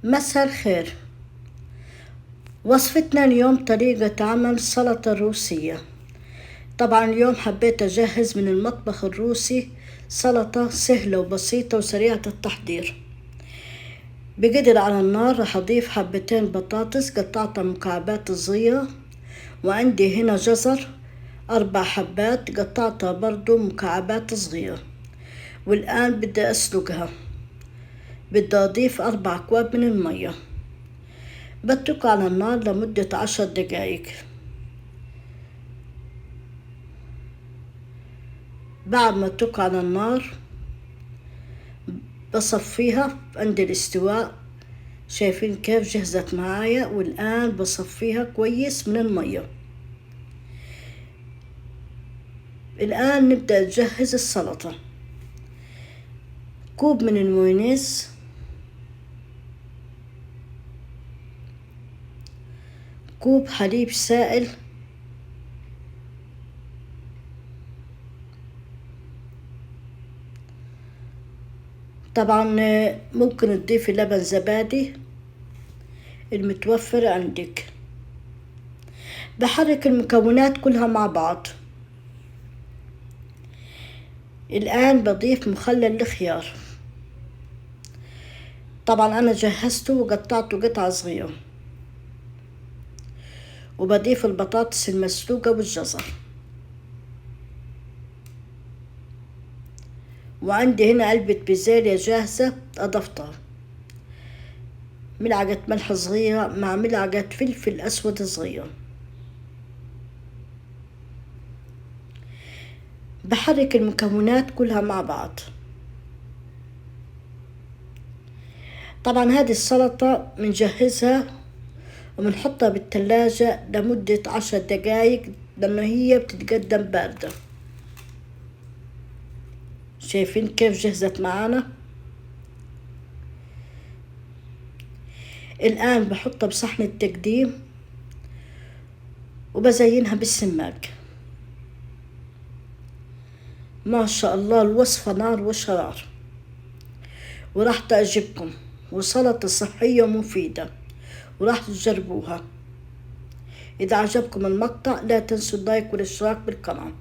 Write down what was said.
مساء الخير. وصفتنا اليوم طريقة عمل سلطة روسية. طبعا اليوم حبيت أجهز من المطبخ الروسي سلطة سهلة وبسيطة وسريعة التحضير. بقدر على النار راح أضيف حبتين بطاطس قطعتها مكعبات صغيرة، وعندي هنا جزر 4 حبات قطعتها برضو مكعبات صغيرة. والآن بدي أسلقها، بدي أضيف 4 أكواب من المية. بتركه على النار لمدة 10 دقايق. بعد ما اتركه على النار بصفيها عند الاستواء. شايفين كيف جهزت معايا؟ والآن بصفيها كويس من المية. الآن نبدأ نجهز السلطة. كوب من المايونيز، كوب حليب سائل، طبعا ممكن تضيفي لبن زبادي المتوفر عندك. بحرك المكونات كلها مع بعض. الآن بضيف مخلل الخيار، طبعا أنا جهزته وقطعته قطع صغيرة. وبضيف البطاطس المسلوقة والجزر. وعندي هنا علبة بازاليا جاهزة أضفتها. ملعقة ملح صغيرة مع ملعقة فلفل أسود صغيرة. بحرك المكونات كلها مع بعض. طبعا هذه السلطة بنجهزها وبنحطها بالثلاجة لمدة 10 دقايق لأنه هي بتتقدم باردة. شايفين كيف جهزت معانا؟ الآن بحطها بصحن التقديم وبزينها بالسماق. ما شاء الله الوصفة نار وشرار، وراح تعجبكم، وسلطة صحية ومفيدة، وراح تجربوها. إذا عجبكم المقطع لا تنسوا اللايك والاشتراك بالقناة.